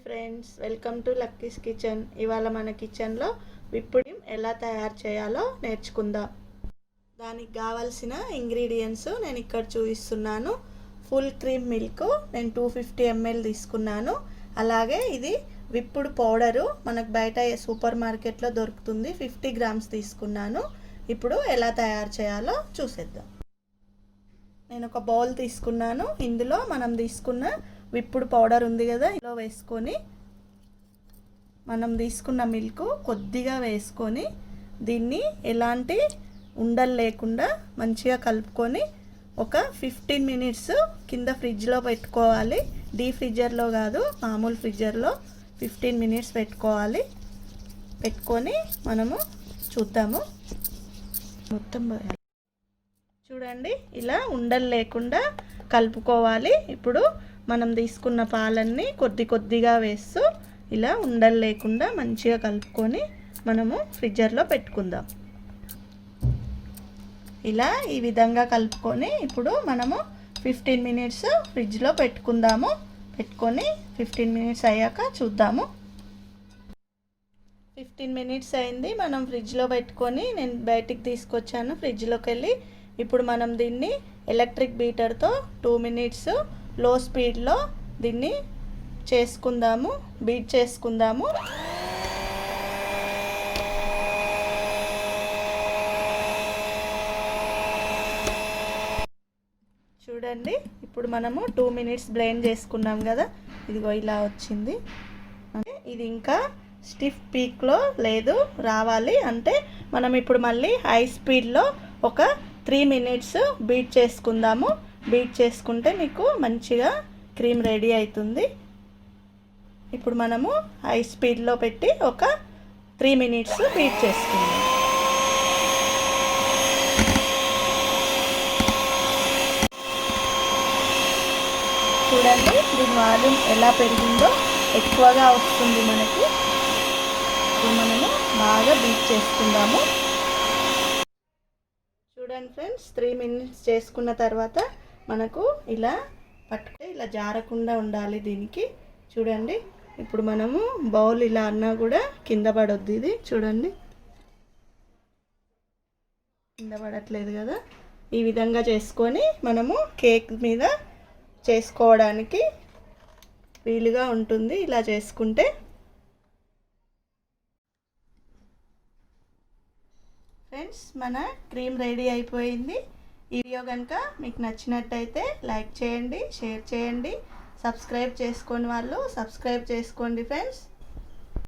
Friends, welcome to Lucky's kitchen. ఇవాళ మన కిచెన్లో విప్పుడు ఎలా తయారు చేయాలో నేర్చుకుందాం. దానికి కావాల్సిన ఇంగ్రీడియంట్స్ నేను ఇక్కడ చూపిస్తున్నాను. ఫుల్ క్రీమ్ మిల్క్ నేను 250 ml తీసుకున్నాను. అలాగే ఇది విప్పుడు పౌడరు మనకు బయట సూపర్ మార్కెట్లో దొరుకుతుంది. 50 grams తీసుకున్నాను. ఇప్పుడు ఎలా తయారు చేయాలో చూసేద్దాం. నేను ఒక బౌల్ తీసుకున్నాను. ఇందులో మనం తీసుకున్న విప్పుడు పౌడర్ ఉంది కదా, ఇలా వేసుకొని మనం తీసుకున్న మిల్క్ కొద్దిగా వేసుకొని దీన్ని ఎలాంటి ఉండలు లేకుండా మంచిగా కలుపుకొని ఒక 15 minutes కింద ఫ్రిడ్జ్లో పెట్టుకోవాలి. డీప్ ఫ్రిడ్జర్లో కాదు, మామూలు ఫ్రిడ్జర్లో 15 minutes పెట్టుకోవాలి. పెట్టుకొని మనము చూద్దాము. మొత్తం చూడండి, ఇలా ఉండలు లేకుండా కలుపుకోవాలి. ఇప్పుడు మనం తీసుకున్న పాలన్నీ కొద్దిగా వేస్తూ ఇలా ఉండలు లేకుండా మంచిగా కలుపుకొని మనము ఫ్రిడ్జర్లో పెట్టుకుందాం. ఇలా ఈ విధంగా కలుపుకొని ఇప్పుడు మనము 15 minutes ఫ్రిడ్జ్లో పెట్టుకుందాము. పెట్టుకొని 15 minutes అయ్యాక చూద్దాము. 15 minutes అయింది. మనం ఫ్రిడ్జ్లో పెట్టుకొని నేను బయటికి తీసుకొచ్చాను ఫ్రిడ్జ్లోకి వెళ్ళి. ఇప్పుడు మనం దీన్ని ఎలక్ట్రిక్ బీటర్తో 2 minutes లో స్పీడ్లో దీన్ని చేసుకుందాము, బీట్ చేసుకుందాము. చూడండి, ఇప్పుడు మనము 2 minutes బ్లెండ్ చేసుకున్నాం కదా, ఇదిగో ఇలా వచ్చింది. అంటే ఇది ఇంకా స్టిఫ్ పీక్లో లేదు, రావాలి. అంటే మనం ఇప్పుడు మళ్ళీ హై స్పీడ్లో ఒక 3 minutes బీట్ చేసుకుందాము. బీట్ చేసుకుంటే మీకు మంచిగా క్రీమ్ రెడీ అవుతుంది. ఇప్పుడు మనము హై స్పీడ్లో పెట్టి ఒక 3 minutes బీట్ చేసుకుందాం. చూడండి, దీని వాల్యూమ్ ఎలా పెరిగిందో, ఎక్కువగా వస్తుంది మనకి. ఇప్పుడు మనము బాగా బీట్ చేసుకుందాము. చూడండి ఫ్రెండ్స్, 3 minutes చేసుకున్న తర్వాత మనకు ఇలా పట్టుకుంటే ఇలా జారకుండా ఉండాలి దీనికి. చూడండి, ఇప్పుడు మనము బౌల్ ఇలా అన్నా కూడా కింద పడొద్దు. ఇది చూడండి, కింద పడట్లేదు కదా. ఈ విధంగా చేసుకొని మనము కేక్ మీద చేసుకోవడానికి వీలుగా ఉంటుంది ఇలా చేసుకుంటే. ఫ్రెండ్స్, మన క్రీమ్ రెడీ అయిపోయింది. ఈ వీడియో కనుక మీకు నచ్చినట్టయితే లైక్ చేయండి, షేర్ చేయండి. సబ్స్క్రైబ్ చేసుకోని వాళ్ళు సబ్స్క్రైబ్ చేసుకోండి ఫ్రెండ్స్.